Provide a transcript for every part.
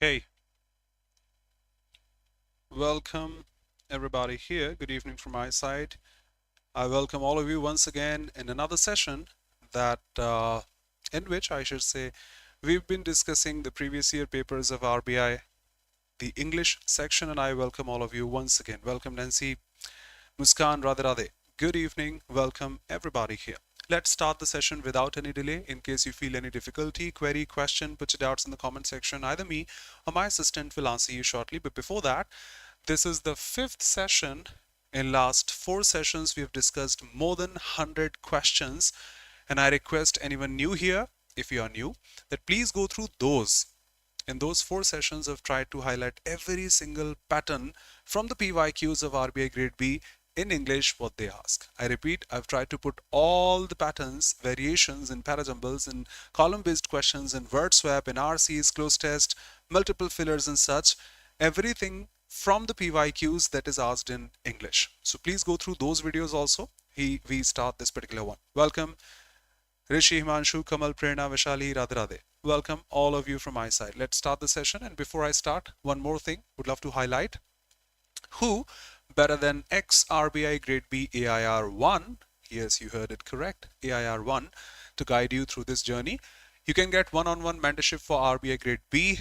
Okay, welcome everybody here. Good evening from my side. I welcome all of you once again in another session that in which I should say we've been discussing the previous year papers of RBI, the English section, and I welcome all of you once again. Welcome Nancy, Muskan, Radhe Radhe. Good evening. Welcome everybody here. Let's start the session without any delay. In case you feel any difficulty, query, question, put your doubts in the comment section. Either me or my assistant will answer you shortly. But before that, this is the fifth session. In last four sessions, we have discussed more than 100 questions. And I request anyone new here, if you are new, that please go through those. In those four sessions, I've tried to highlight every single pattern from the PYQs of RBI Grade B in English what they ask. I repeat, I've tried to put all the patterns, variations in parajumbles, in column-based questions, in word swap, in RCs, close test, multiple fillers and such, everything from the PYQs that is asked in English. So please go through those videos also. We start this particular one. Welcome Rishi, Himanshu, Kamal, Prerna, Vishali, Radhe Radhe. Welcome all of you from my side. Let's start the session. And before I start, one more thing would love to highlight. Who better than ex-RBI Grade B AIR1, yes, you heard it correct, AIR1, to guide you through this journey. You can get one-on-one mentorship for RBI Grade B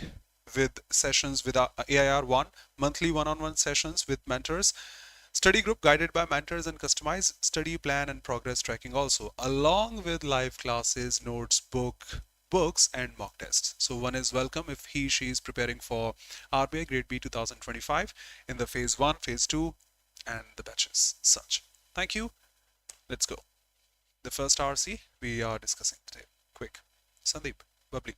with sessions with AIR1, monthly one-on-one sessions with mentors, study group guided by mentors, and customized study plan and progress tracking also, along with live classes, notes, books and mock tests. So one is welcome if she is preparing for RBI Grade B 2025 in the phase 1, phase 2 and the batches such. Thank you. Let's go. The first RC we are discussing today. Quick. Sandeep, bubbly.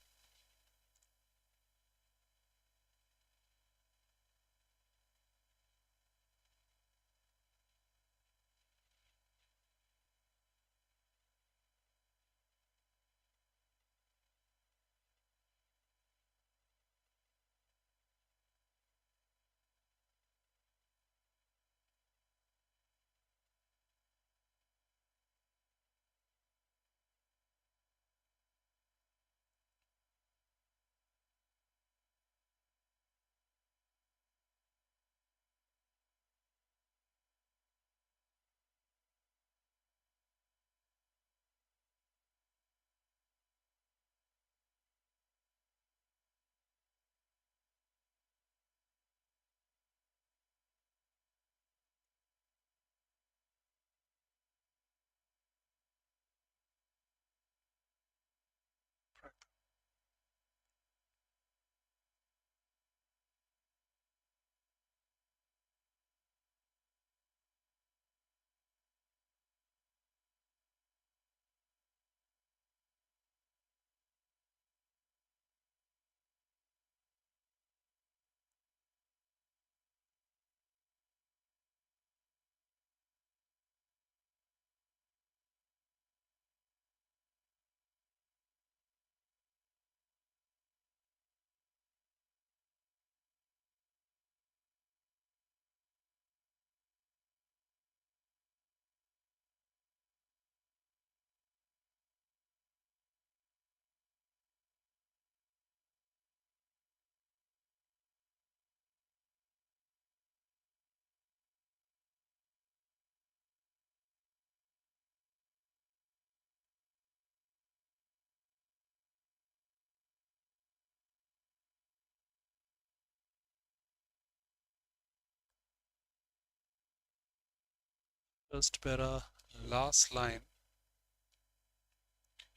First para, last line.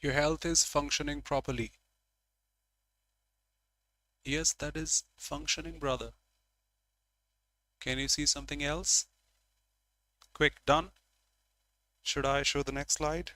Your health is functioning properly. Yes, that is functioning, brother. Can you see something else? Quick, done. Should I show the next slide?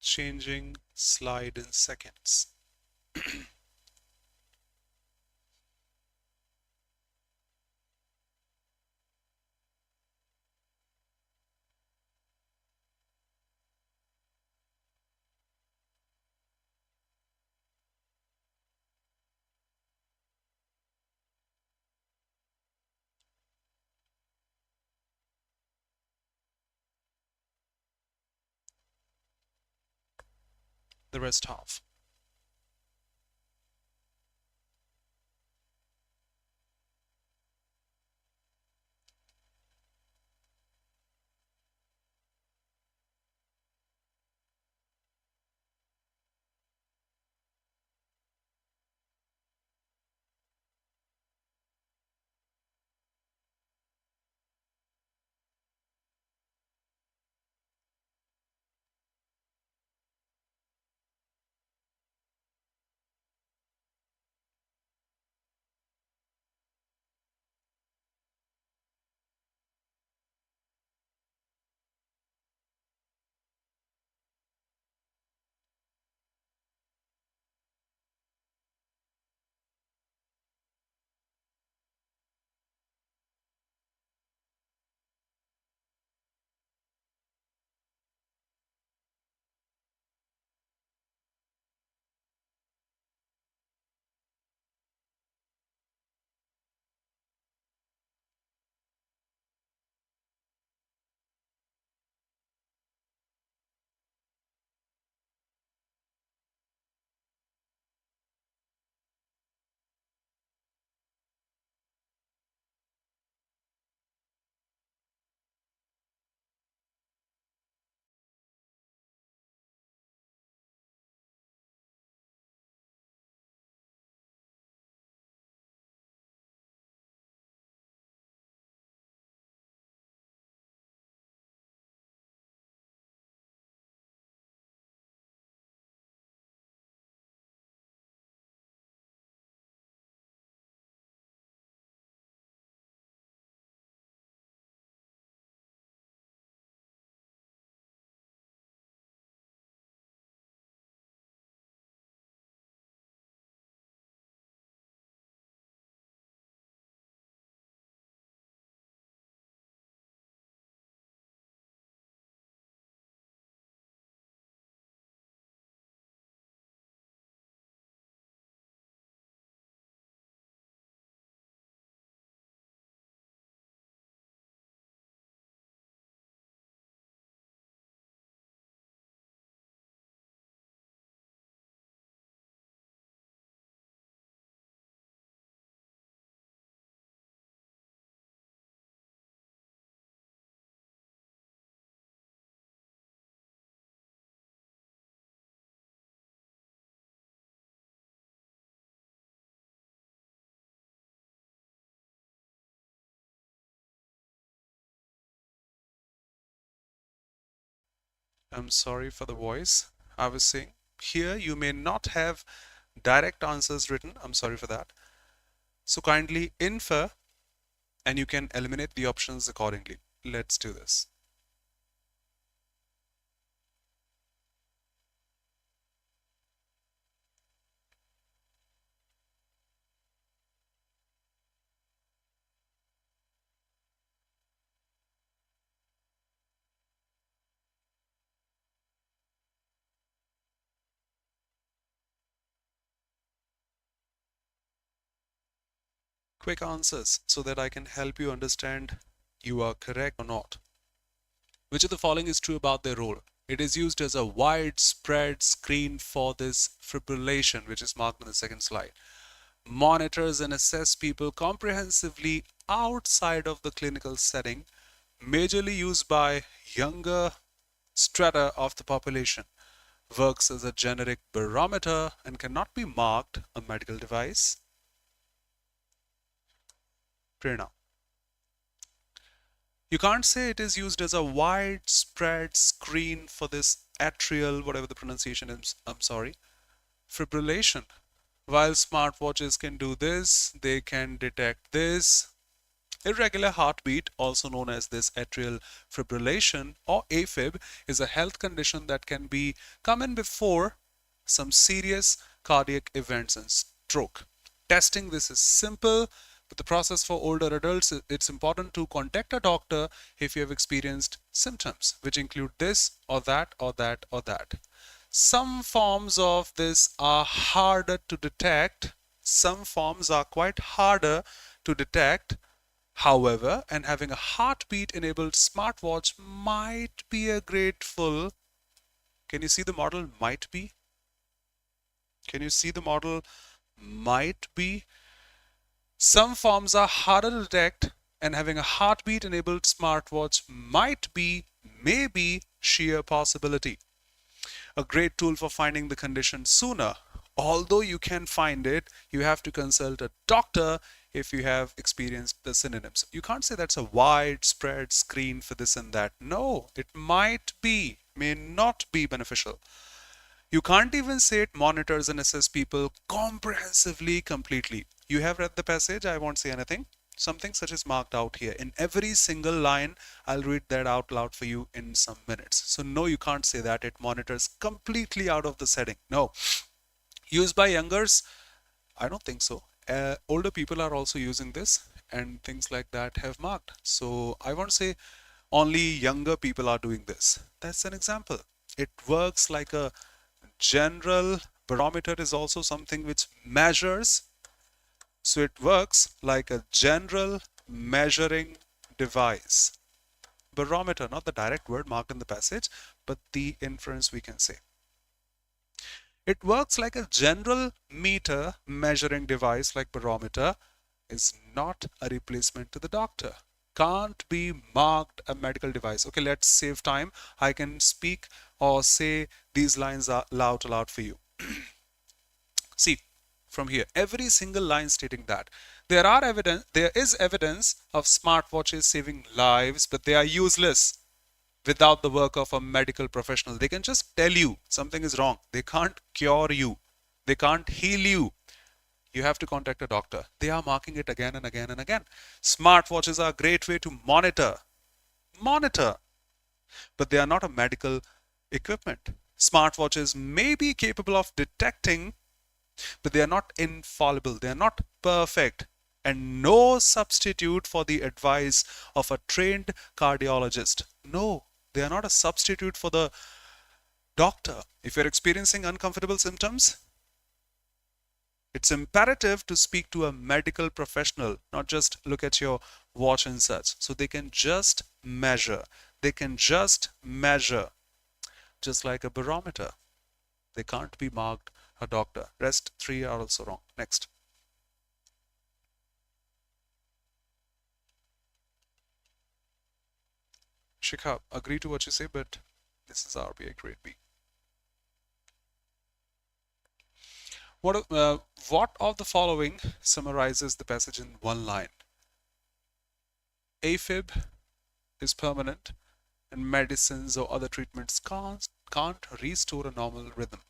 changing slide in seconds. The rest half. I'm sorry for the voice. I was saying here you may not have direct answers written. I'm sorry for that. So kindly infer and you can eliminate the options accordingly. Let's do this. Quick answers so that I can help you understand you are correct or not. Which of the following is true about their role? It is used as a widespread screen for this fibrillation, which is marked on the second slide. Monitors and assess people comprehensively outside of the clinical setting, majorly used by younger strata of the population. Works as a generic barometer and cannot be marked a medical device. Prerna. You can't say it is used as a widespread screen for this atrial, whatever the pronunciation is, I'm sorry, fibrillation. While smartwatches can do this, they can detect this. Irregular heartbeat, also known as this atrial fibrillation or AFib, is a health condition that can be come before some serious cardiac events and stroke. Testing this is simple, but the process for older adults, it's important to contact a doctor if you have experienced symptoms, which include this or that or that or that. Some forms of this are harder to detect. Some forms are quite harder to detect. However, and having a heartbeat enabled smartwatch might be a grateful. Can you see the model might be? Can you see the model might be? Some forms are harder to detect, and having a heartbeat enabled smartwatch might be, maybe, sheer possibility. A great tool for finding the condition sooner. Although you can find it, you have to consult a doctor if you have experienced the synonyms. You can't say that's a widespread screen for this and that. No, it might be, may not be beneficial. You can't even say it monitors and assess people comprehensively, completely. You have read the passage, I won't say anything. Something such is marked out here. In every single line, I'll read that out loud for you in some minutes. So no, you can't say that. It monitors completely out of the setting. No. Used by youngers? I don't think so. Older people are also using this and things like that have marked. So I won't say only younger people are doing this. That's an example. It works like a general barometer is also something which measures. So it works like a general measuring device. Barometer, not the direct word marked in the passage, but the inference we can say. It works like a general meter measuring device like barometer, is not a replacement to the doctor. Can't be marked a medical device. Okay, let's save time. I can speak or say these lines are loud aloud for you. See, from here, every single line stating that there is evidence of smartwatches saving lives, but they are useless without the work of a medical professional. They can just tell you something is wrong. They can't cure you. They can't heal you. You have to contact a doctor. They are marking it again and again and again. Smartwatches are a great way to monitor, but they are not a medical equipment. Smartwatches may be capable of detecting, but they are not infallible. They are not perfect, and no substitute for the advice of a trained cardiologist. No, they are not a substitute for the doctor. If you're experiencing uncomfortable symptoms, it's imperative to speak to a medical professional, not just look at your watch and such. So they can just measure. They can just measure, just like a barometer. They can't be marked a doctor. Rest 3 are also wrong. Next. Shikha, agree to what you say, but this is RBI grade B. What of the following summarizes the passage in one line? AFib is permanent, and medicines or other treatments can't restore a normal rhythm.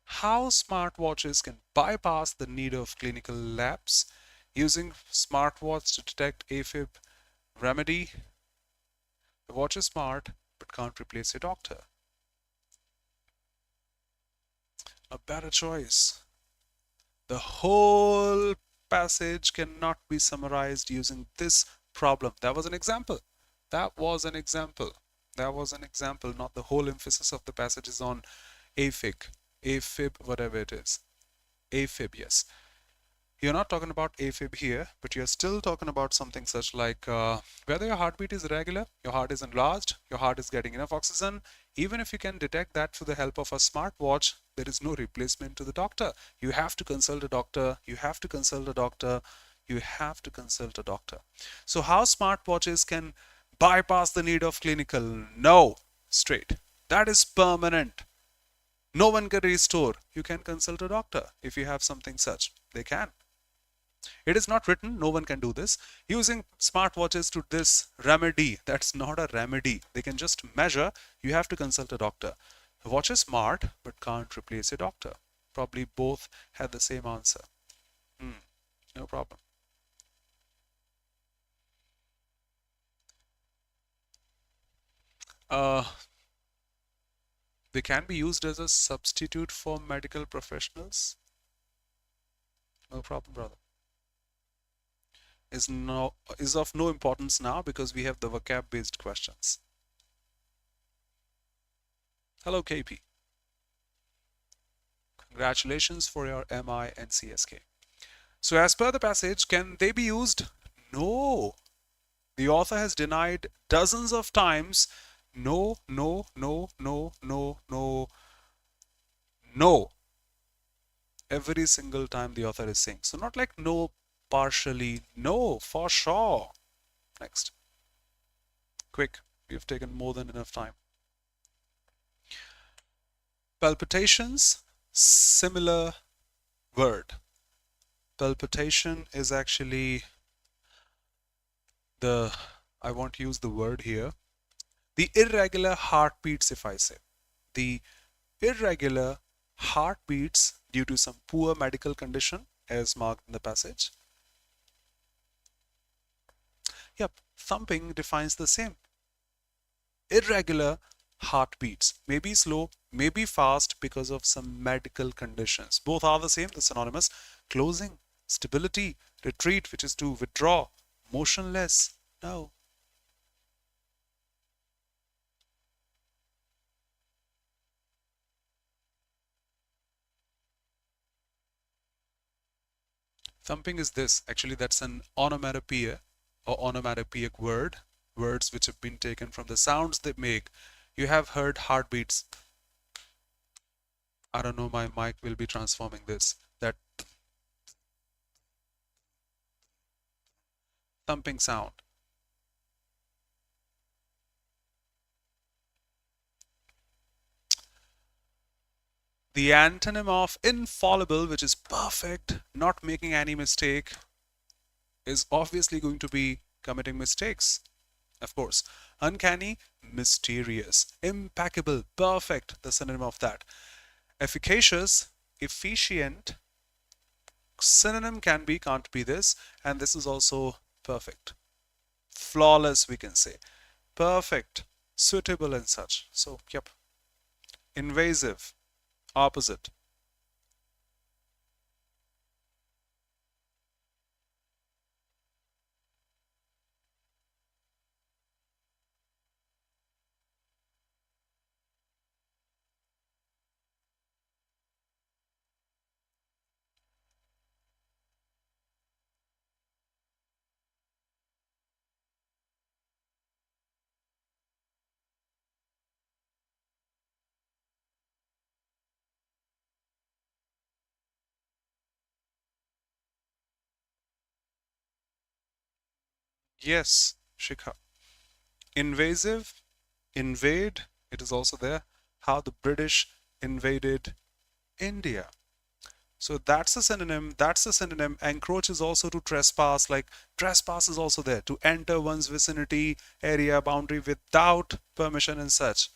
How smartwatches can bypass the need of clinical labs using smartwatch to detect AFib remedy. The watch is smart but can't replace a doctor. A better choice. The whole passage cannot be summarized using this problem. That was an example. That was an example. That was an example. Not the whole emphasis of the passage is on AFib, whatever it is. AFib, yes. You're not talking about AFib here, but you're still talking about something such like whether your heartbeat is irregular, your heart is enlarged, your heart is getting enough oxygen. Even if you can detect that through the help of a smartwatch, there is no replacement to the doctor. You have to consult a doctor. You have to consult a doctor. You have to consult a doctor. So how smartwatches can bypass the need of clinical? No, straight. That is permanent. No one can restore. You can consult a doctor if you have something such. They can. It is not written, no one can do this. Using smartwatches to this remedy, that's not a remedy. They can just measure, you have to consult a doctor. The watch is smart, but can't replace a doctor. Probably both have the same answer. No problem. Uh, they can be used as a substitute for medical professionals. No problem, brother. Is of no importance now because we have the vocab based questions. Hello, KP. Congratulations for your MI and CSK. So, as per the passage, can they be used? No. The author has denied dozens of times. No, no, no, no, no, no, no. Every single time the author is saying. So, not like no partially, no, for sure. Next. Quick. We've taken more than enough time. Palpitations, similar word. Palpitation is actually I want to use the word here. The irregular heartbeats, if I say. The irregular heartbeats due to some poor medical condition as marked in the passage. Yep, thumping defines the same. Irregular heartbeats, may be slow, may be fast because of some medical conditions. Both are the same, they're synonymous. Closing, stability, retreat, which is to withdraw, motionless, no. Thumping is this. Actually, that's an onomatopoeia or onomatopoeic word. Words which have been taken from the sounds they make. You have heard heartbeats. I don't know, my mic will be transforming this. That thumping sound. The antonym of infallible, which is perfect, not making any mistake, is obviously going to be committing mistakes. Of course, uncanny, mysterious, impeccable, perfect, the synonym of that. Efficacious, efficient, synonym can't be this, and this is also perfect. Flawless, we can say. Perfect, suitable, and such. So, yep. Invasive, opposite. Yes, Shikha. Invasive, invade, it is also there. How the British invaded India. So that's a synonym. That's a synonym. Encroach is also to trespass. Like trespass is also there to enter one's vicinity, area, boundary without permission and such.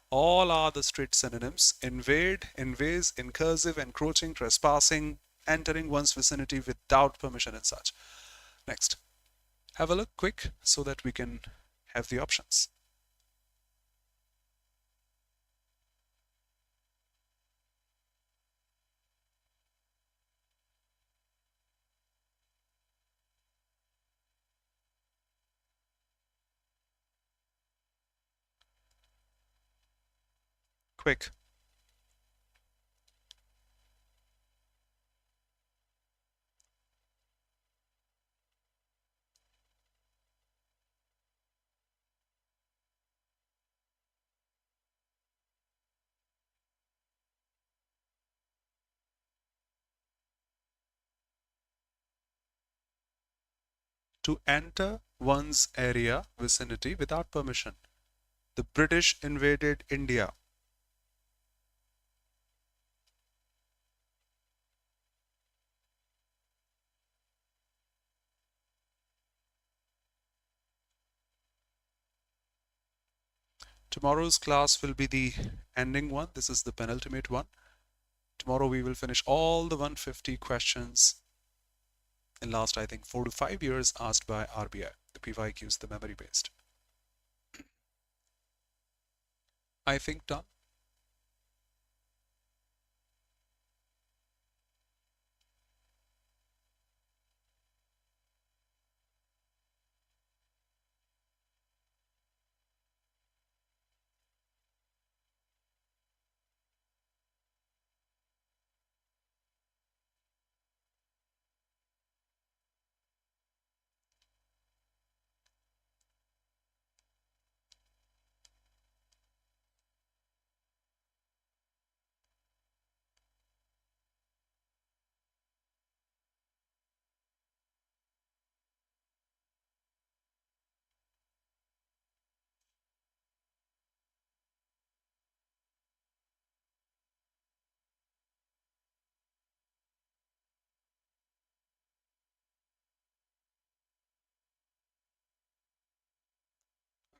All are the strict synonyms. Invade, invase, incursive, encroaching, trespassing, entering one's vicinity without permission and such. Next. Have a look quick so that we can have the options. Quick. To enter one's area, vicinity without permission. The British invaded India. Tomorrow's class will be the ending one. This is the penultimate one. Tomorrow we will finish all the 150 questions in last, I think, 4 to 5 years asked by RBI. The PYQs, the memory based. I think done.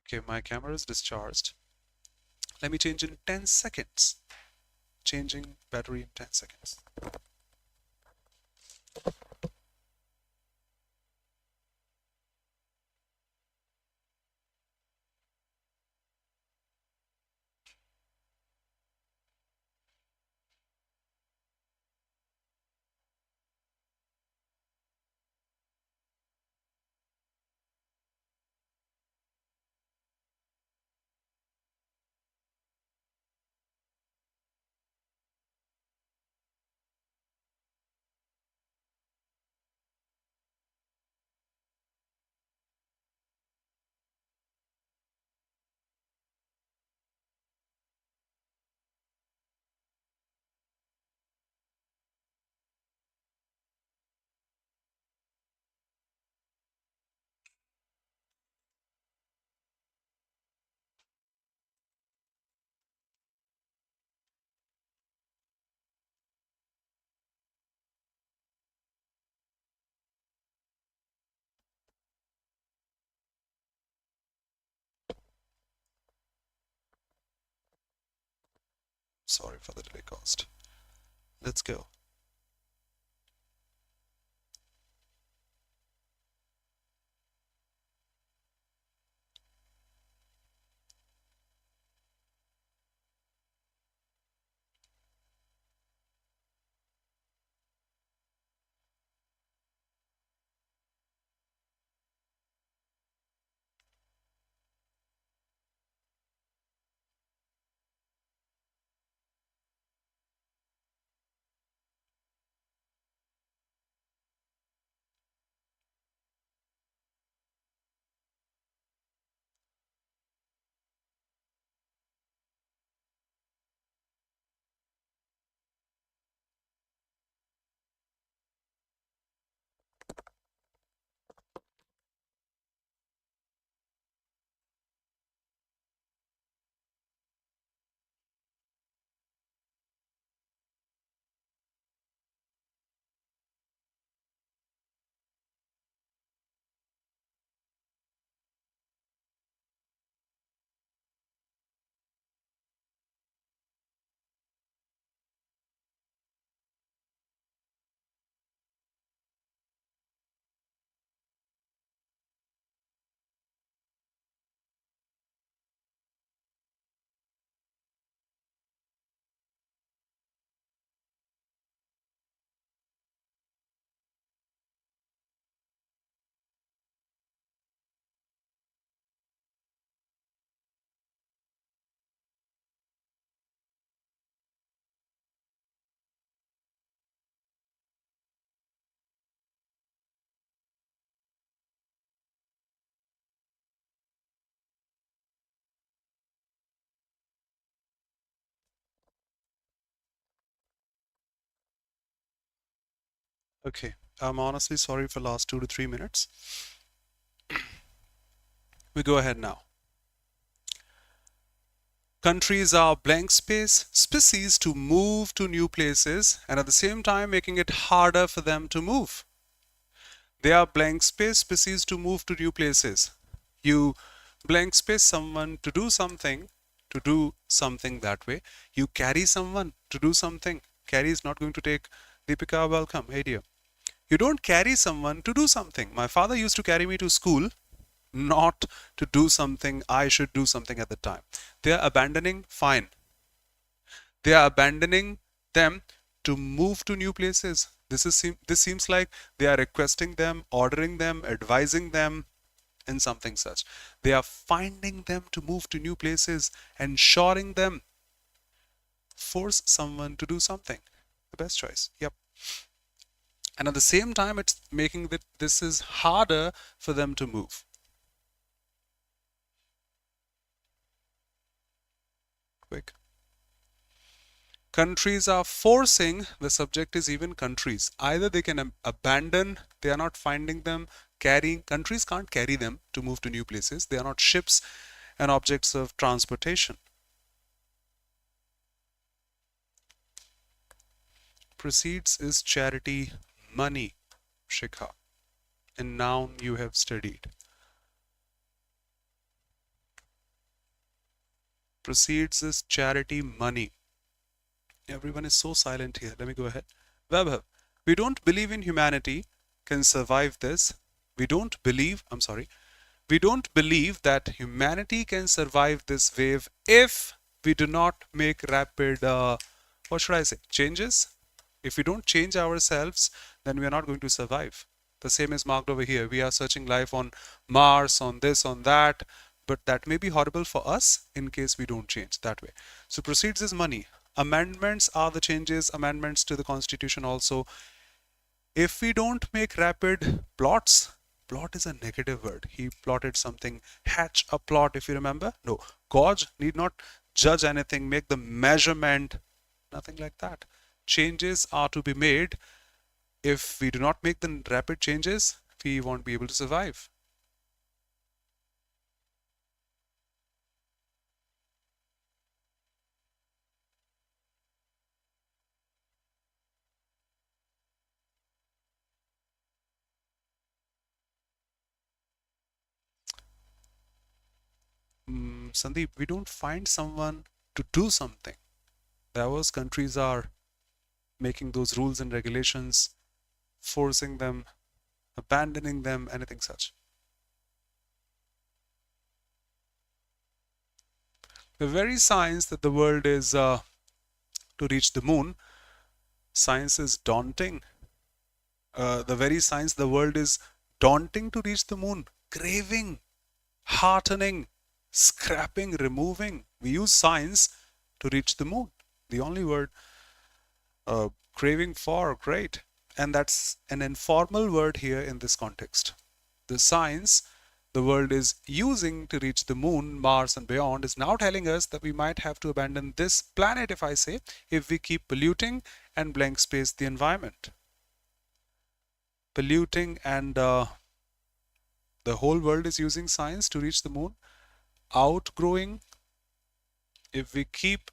Okay, my camera is discharged. Let me change in 10 seconds. Changing battery in 10 seconds. Sorry for the delay caused. Let's go. Okay, I'm honestly sorry for last 2 to 3 minutes. We go ahead now. Countries are blank space, species to move to new places and at the same time making it harder for them to move. They are blank space, species to move to new places. You blank space someone to do something that way. You carry someone to do something. Carry is not going to take. Deepika, welcome. Hey dear. You don't carry someone to do something. My father used to carry me to school. not to do something. I should do something at the time. They are abandoning, fine. They are abandoning them to move to new places. This seems like they are requesting them, ordering them, advising them in something such. They are finding them to move to new places, ensuring them, force someone to do something. The best choice. Yep. And at the same time, it's making that this is harder for them to move. Quick. Countries are forcing, the subject is even countries. Either they can abandon, they are not finding them, carrying, countries can't carry them to move to new places. They are not ships and objects of transportation. Proceeds is charity, money, Shikha. And noun you have studied. Proceeds is charity, money. Everyone is so silent here. Let me go ahead. Vaibhav, we don't believe in humanity can survive this. We don't believe that humanity can survive this wave if we do not make rapid, what should I say, changes. If we don't change ourselves, then we are not going to survive. The same is marked over here. We are searching life on Mars, on this, on that, but that may be horrible for us in case we don't change that way. So proceeds is money. Amendments are the changes, amendments to the constitution also. If we don't make rapid plots, plot is a negative word. He plotted something, hatch a plot, if you remember. No, gauge, need not judge anything, make the measurement, nothing like that. Changes are to be made. If we do not make the rapid changes, we won't be able to survive. Sandeep, we don't find someone to do something. Those countries are making those rules and regulations, forcing them, abandoning them, anything such. The very science that the world is to reach the moon, science is daunting. The very science the world is daunting to reach the moon, craving, heartening, scrapping, removing. We use science to reach the moon. The only word craving for, great. And that's an informal word here in this context. The science the world is using to reach the moon, Mars and beyond is now telling us that we might have to abandon this planet, if I say, if we keep polluting and blank space the environment. Polluting and the whole world is using science to reach the moon. Outgrowing, if we keep,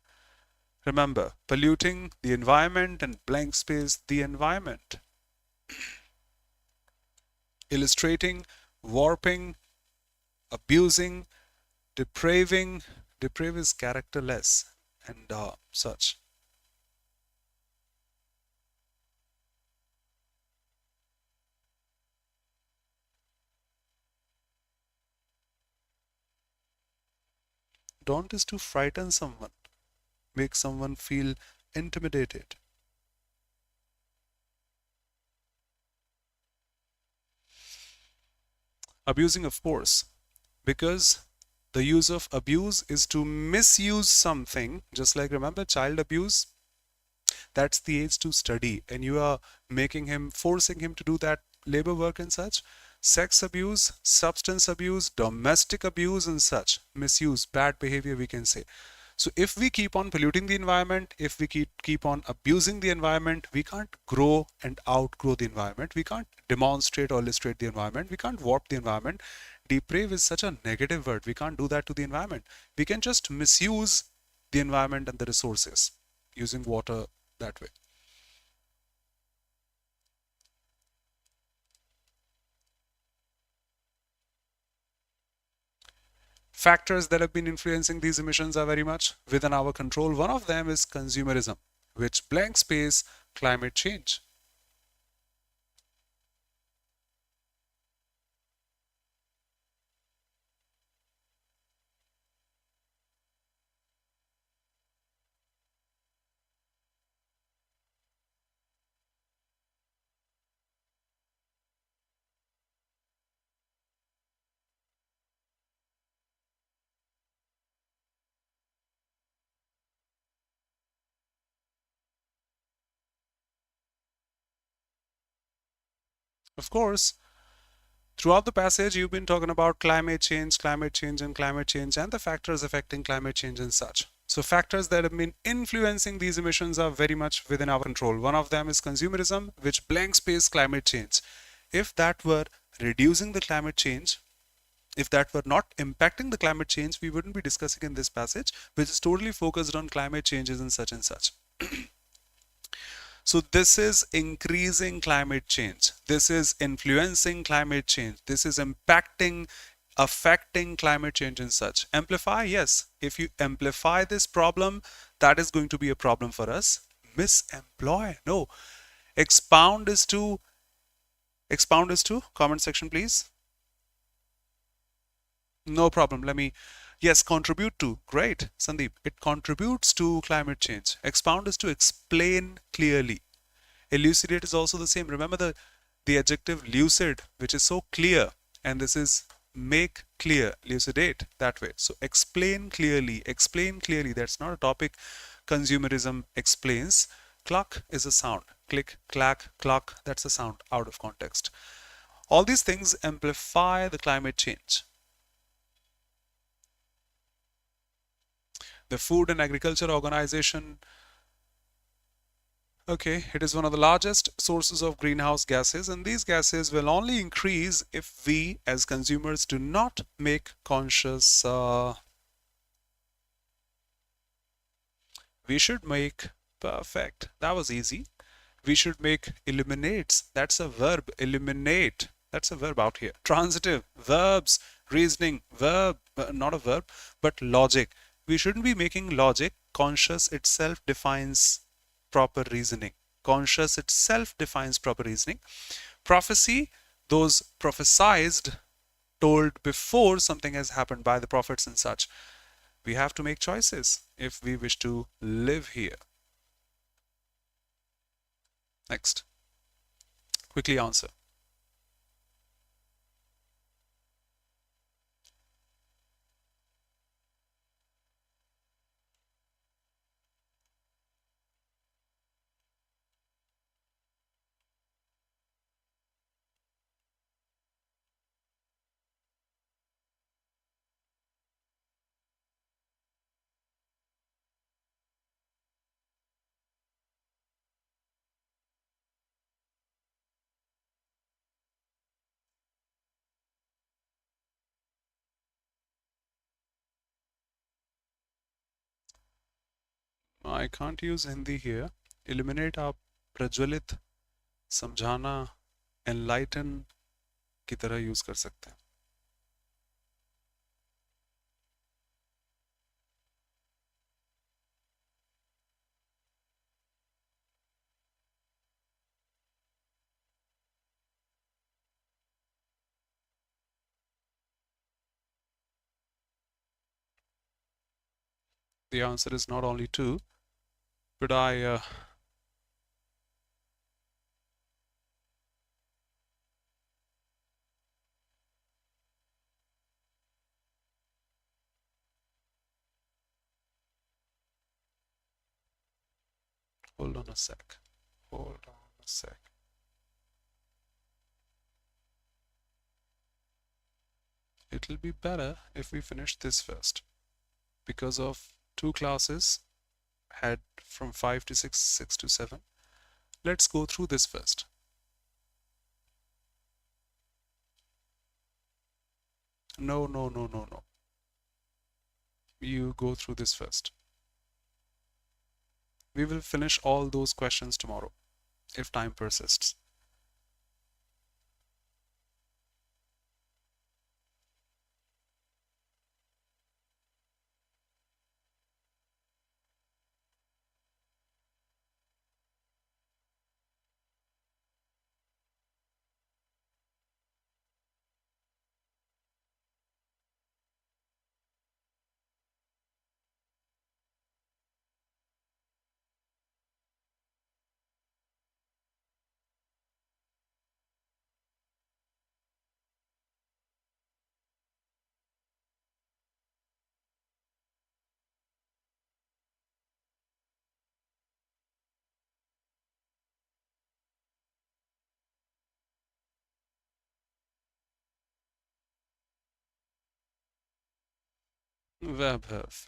remember, polluting the environment and blank space the environment. Illustrating, warping, abusing, depraving. Deprave is characterless and such. Daunt is to frighten someone, make someone feel intimidated. Abusing, of course, because the use of abuse is to misuse something, just like remember child abuse, that's the age to study, and you are making him, forcing him to do that labor work and such. Sex abuse, substance abuse, domestic abuse and such, misuse, bad behavior we can say. So if we keep on polluting the environment, if we keep on abusing the environment, we can't grow and outgrow the environment. We can't demonstrate or illustrate the environment. We can't warp the environment. Deprave is such a negative word. We can't do that to the environment. We can just misuse the environment and the resources using water that way. Factors that have been influencing these emissions are very much within our control. One of them is consumerism, which blank space climate change. Of course, throughout the passage, you've been talking about climate change, and climate change, and the factors affecting climate change and such. So, factors that have been influencing these emissions are very much within our control. One of them is consumerism, which blank space climate change. If that were reducing the climate change, if that were not impacting the climate change, we wouldn't be discussing in this passage, which is totally focused on climate changes and such and such. So this is increasing climate change. This is influencing climate change. This is impacting, affecting climate change and such. Amplify, yes. If you amplify this problem, that is going to be a problem for us. Misemploy, no. Expound is to, comment section, please. No problem. Yes, contribute to. Great, Sandeep. It contributes to climate change. Expound is to explain clearly. Elucidate is also the same. Remember the adjective lucid, which is so clear, and this is make clear, elucidate, that way. So explain clearly, that's not a topic consumerism explains. Cluck is a sound. Click, clack, clock, that's a sound out of context. All these things amplify the climate change. The Food and Agriculture Organization, okay, it is one of the largest sources of greenhouse gases, and these gases will only increase if we as consumers do not make conscious, we should make, perfect, that was easy. We should make illuminates, that's a verb, illuminate, that's a verb out here. Transitive, verbs, reasoning, verb, not a verb, but logic. We shouldn't be making logic. Conscious itself defines proper reasoning. Conscious itself defines proper reasoning. Prophecy, those prophesied, told before something has happened by the prophets and such. We have to make choices if we wish to live here. Next. Quickly answer. I can't use Hindi here. Illuminate आप प्रज्वलित, समझाना, enlighten की तरह use कर सकते हैं. The answer is not only two, but hold on a sec. Hold on a sec. It'll be better if we finish this first. Because of two classes had from 5 to 6, 6 to 7. Let's go through this first. No, no, no, no, no. You go through this first. We will finish all those questions tomorrow, if time persists. Vaibhav.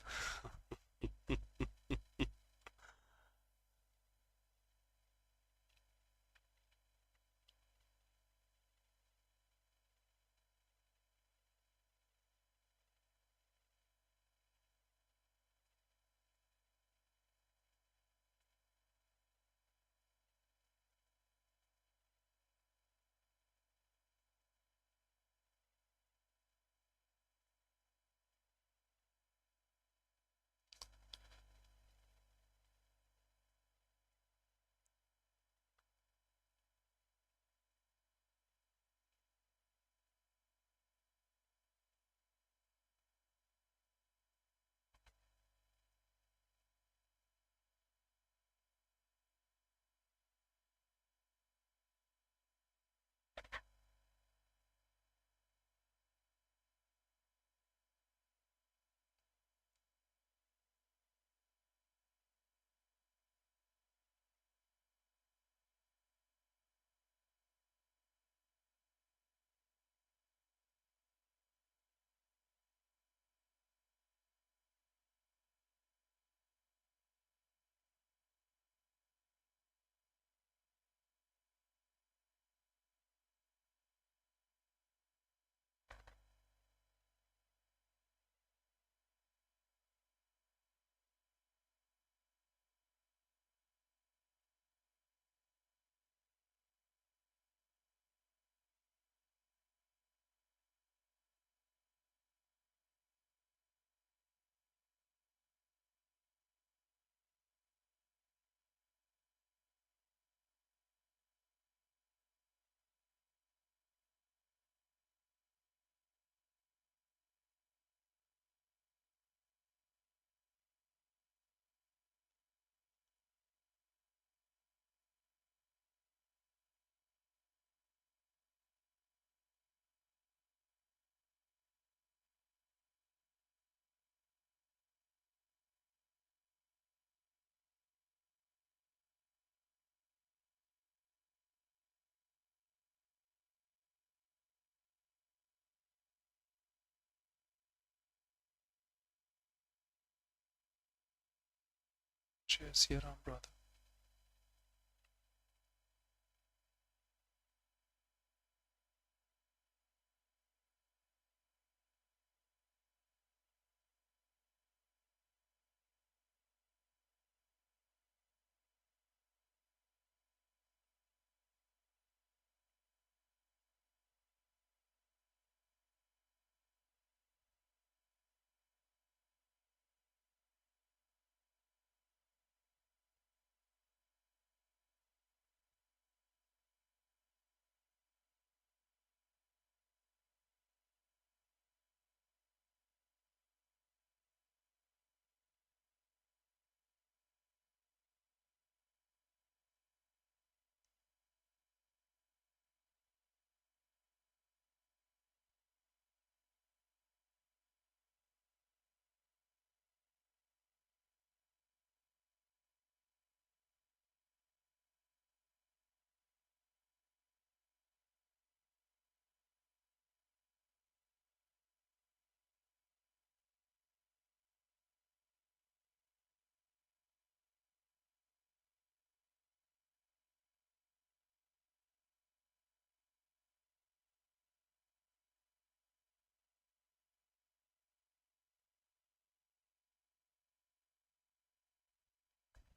Jai Sri Ram, brother.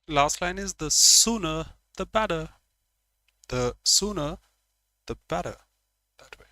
Last line is the sooner the better. The sooner the better. That way.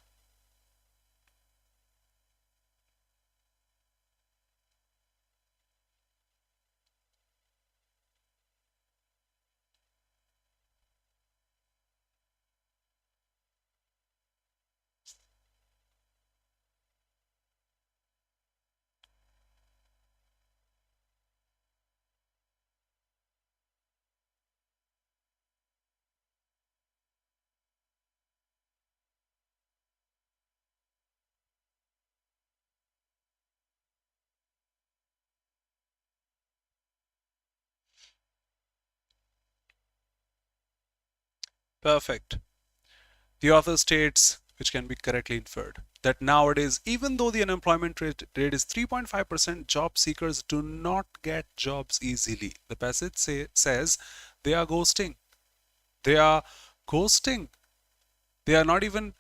Perfect. The author states which can be correctly inferred. that nowadays, even though the unemployment rate is 3.5%, job seekers do not get jobs easily. The passage says they are ghosting. They are ghosting. They are not even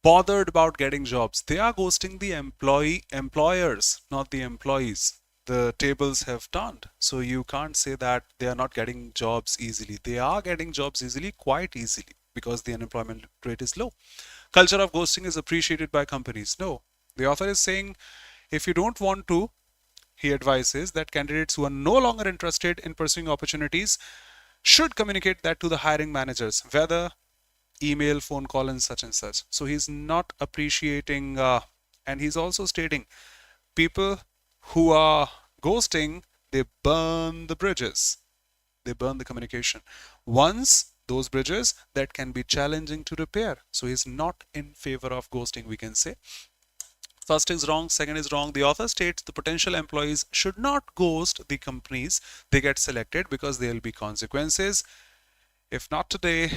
bothered about getting jobs. They are ghosting the employers, not the employees. The tables have turned. So you can't say that they are not getting jobs easily. They are getting jobs easily, quite easily, because the unemployment rate is low. Culture of ghosting is appreciated by companies. No. The author is saying if you don't want to, he advises that candidates who are no longer interested in pursuing opportunities should communicate that to the hiring managers, whether email, phone call, and such and such. So he's not appreciating, and he's also stating people who are ghosting, they burn the bridges, they burn the communication. Once those bridges that can be challenging to repair. So he's not in favor of ghosting, we can say. First is wrong, second is wrong. The author states the potential employees should not ghost the companies they get selected because there will be consequences. If not today,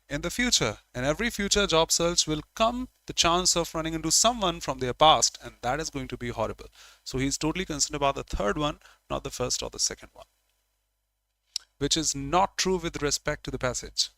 in the future. And every future job search will come the chance of running into someone from their past, and that is going to be horrible. So he's totally concerned about the third one, not the first or the second one, which is not true with respect to the passage.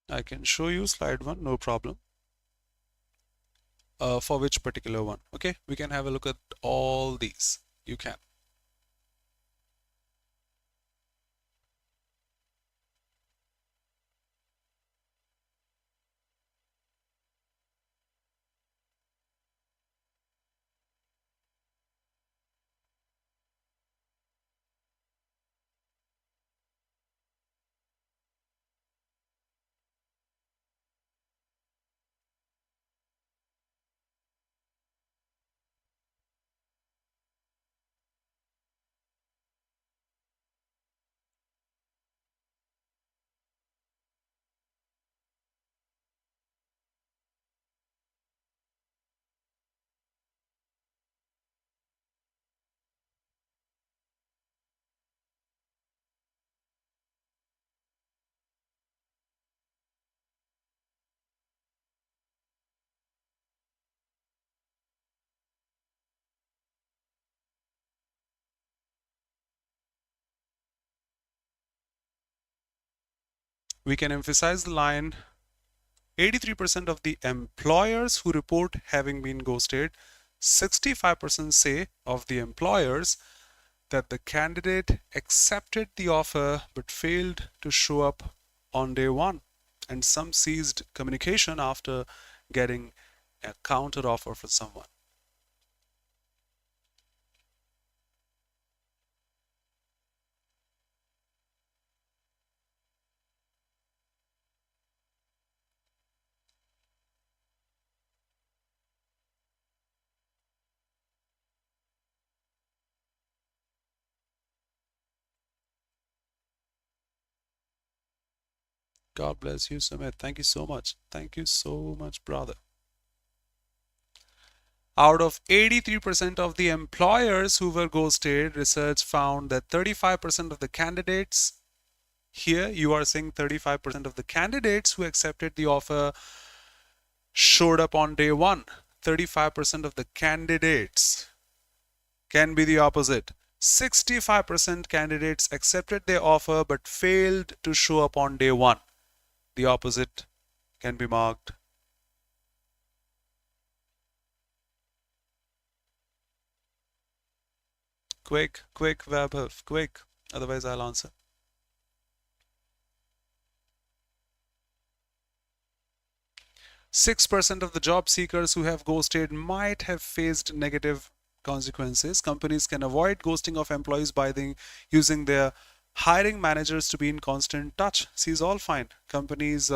I can show you slide 1, no problem. For which particular one? Okay, we can have a look at all these. You can. We can emphasize the line 83% of the employers who report having been ghosted, 65% say of the employers that the candidate accepted the offer but failed to show up on day one, and some ceased communication after getting a counter offer for someone. God bless you, Sumit. Thank you so much. Thank you so much, brother. Out of 83% of the employers who were ghosted, research found that 35% of the candidates, here you are saying 35% of the candidates who accepted the offer showed up on day one. 35% of the candidates, can be the opposite. 65% candidates accepted their offer but failed to show up on day one. The opposite can be marked. Quick, Vaibhav, quick. Otherwise, I'll answer. % of the job seekers who have ghosted might have faced negative consequences. Companies can avoid ghosting of employees by using their hiring managers to be in constant touch. See, it's all fine. Companies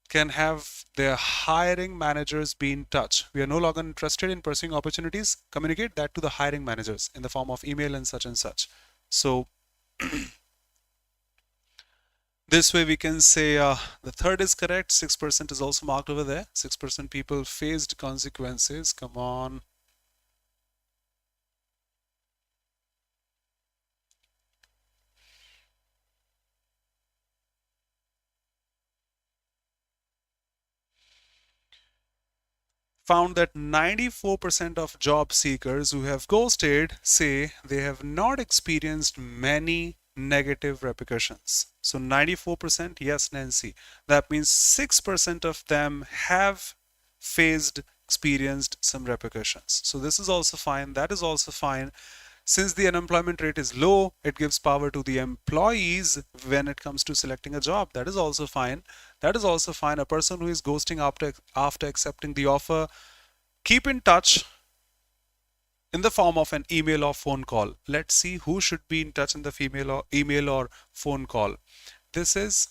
can have their hiring managers be in touch. We are no longer interested in pursuing opportunities. Communicate that to the hiring managers in the form of email and such and such. So this way we can say the third is correct. 6% is also marked over there. 6% people faced consequences. Come on. Found that 94% of job seekers who have ghosted say they have not experienced many negative repercussions. So 94%, yes, Nancy. That means 6% of them have experienced some repercussions. So this is also fine. That is also fine. Since the unemployment rate is low, it gives power to the employees when it comes to selecting a job. That is also fine. That is also fine. A person who is ghosting after accepting the offer, keep in touch in the form of an email or phone call. Let's see who should be in touch in the email or phone call. This is,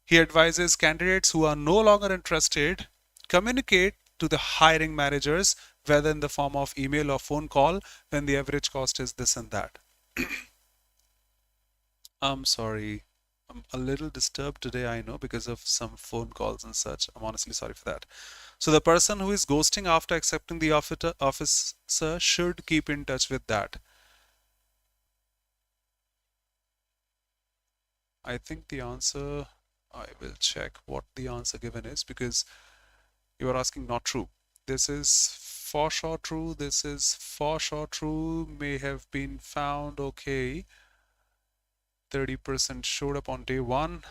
he advises candidates who are no longer interested, communicate to the hiring managers, whether in the form of email or phone call, when the average cost is this and that. I'm sorry. I'm a little disturbed today, I know, because of some phone calls and such. I'm honestly sorry for that. So the person who is ghosting after accepting the officer should keep in touch with that. I think the answer, I will check what the answer given is, because you are asking not true. This is for sure true. This is for sure true. May have been found okay. 30% showed up on day one.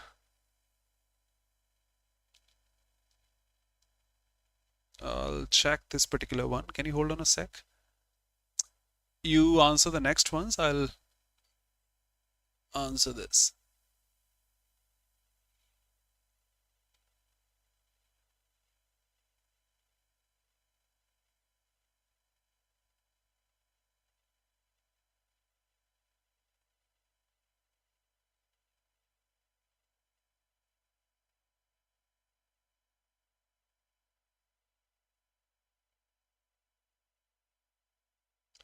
I'll check this particular one. Can you hold on a sec? You answer the next ones. I'll answer this.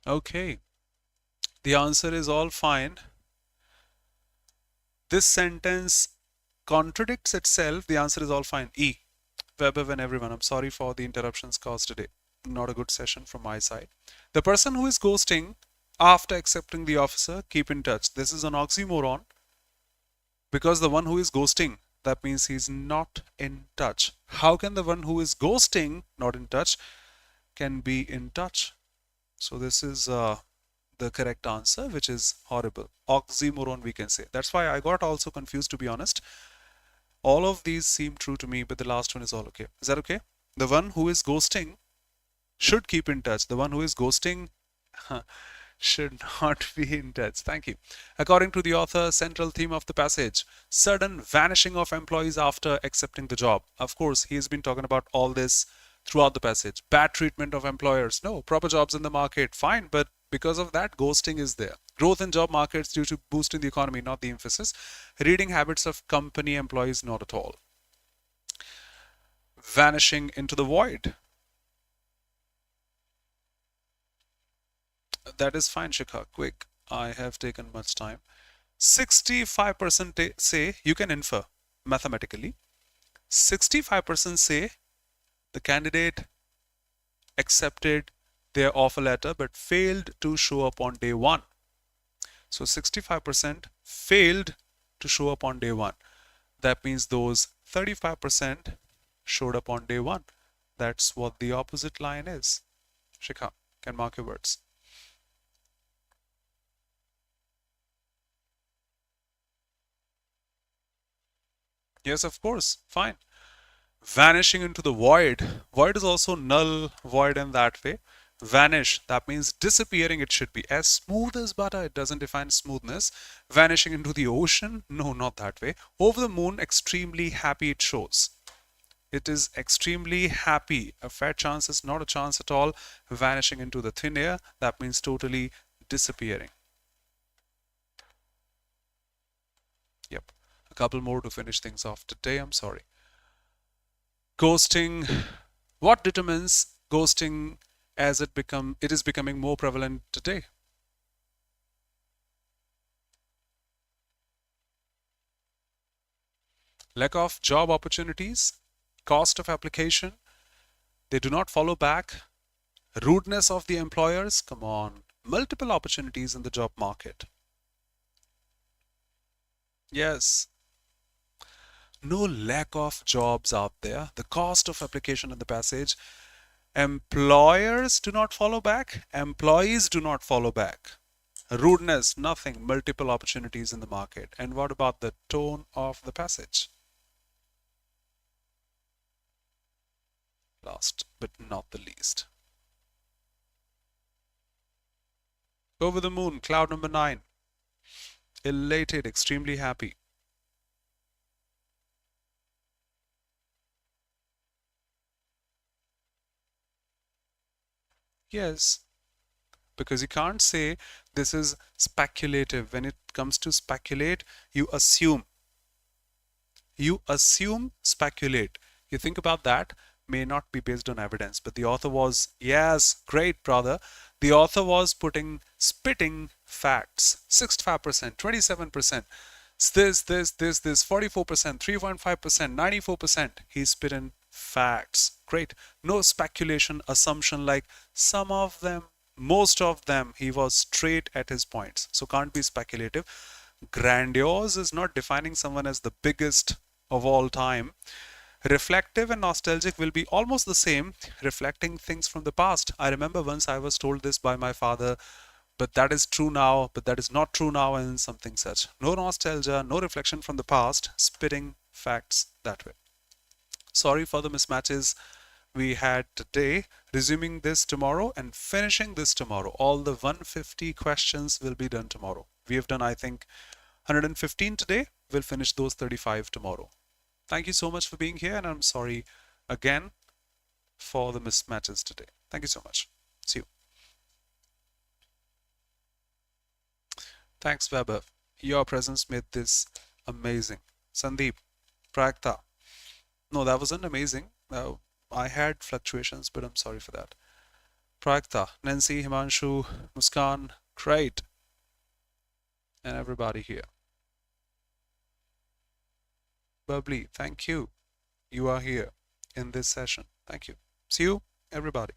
Okay. The answer is all fine. This sentence contradicts itself. The answer is all fine. E. Webber and everyone. I'm sorry for the interruptions caused today. Not a good session from my side. The person who is ghosting after accepting the officer, keep in touch. This is an oxymoron, because the one who is ghosting, that means he's not in touch. How can the one who is ghosting, not in touch, can be in touch? So this is the correct answer, which is horrible. Oxymoron, we can say. That's why I got also confused, to be honest. All of these seem true to me, but the last one is all okay. Is that okay? The one who is ghosting should keep in touch. The one who is ghosting should not be in touch. Thank you. According to the author, central theme of the passage, sudden vanishing of employees after accepting the job. Of course, he has been talking about all this throughout the passage. Bad treatment of employers. No, proper jobs in the market. Fine, but because of that, ghosting is there. Growth in job markets due to boosting the economy, not the emphasis. Reading habits of company employees, not at all. Vanishing into the void. That is fine, Shikha. Quick. I have taken much time. 65% say, you can infer mathematically. 65% say the candidate accepted their offer letter but failed to show up on day one. So 65% failed to show up on day one. That means those 35% showed up on day one. That's what the opposite line is. Shikha, can mark your words. Yes, of course. Fine. Vanishing into the void. Void is also null, void in that way. Vanish, that means disappearing. It should be as smooth as butter. It doesn't define smoothness. Vanishing into the ocean. No, not that way. Over the moon, extremely happy it shows. It is extremely happy. A fair chance is not a chance at all, vanishing into the thin air. That means totally disappearing. Yep. A couple more to finish things off today. I'm sorry. Ghosting. What determines ghosting as it is becoming more prevalent today? Lack of job opportunities, cost of application, they do not follow back, rudeness of the employers, come on, multiple opportunities in the job market. Yes, no lack of jobs out there, the cost of application in the passage, employers do not follow back, employees do not follow back. Rudeness, nothing, multiple opportunities in the market. And what about the tone of the passage? Last but not the least. Over the moon, cloud number 9. Elated, extremely happy. Yes, because you can't say this is speculative. When it comes to speculate, you assume, speculate. You think about that, may not be based on evidence, but the author was, yes, great brother, the author was spitting facts. 65%, 27%, this 44%, 3.5%, 94%. He's spitting facts. Great. No speculation, assumption like some of them, most of them. He was straight at his points, so can't be speculative. Grandiose is not defining someone as the biggest of all time. Reflective and nostalgic will be almost the same, reflecting things from the past. I remember once I was told this by my father, but that is true now, but that is not true now, and something such. No nostalgia, no reflection from the past, spitting facts that way. Sorry for the mismatches we had today. Resuming this tomorrow and finishing this tomorrow. All the 150 questions will be done tomorrow. We have done, I think, 115 today. We'll finish those 35 tomorrow. Thank you so much for being here, and I'm sorry again for the mismatches today. Thank you so much. See you. Thanks, Weber. Your presence made this amazing. Sandeep, Pragta. No, that wasn't amazing. I had fluctuations, but I'm sorry for that. Pragta, Nancy, Himanshu, Muskan, great. And everybody here. Bubbly, thank you. You are here in this session. Thank you. See you, everybody.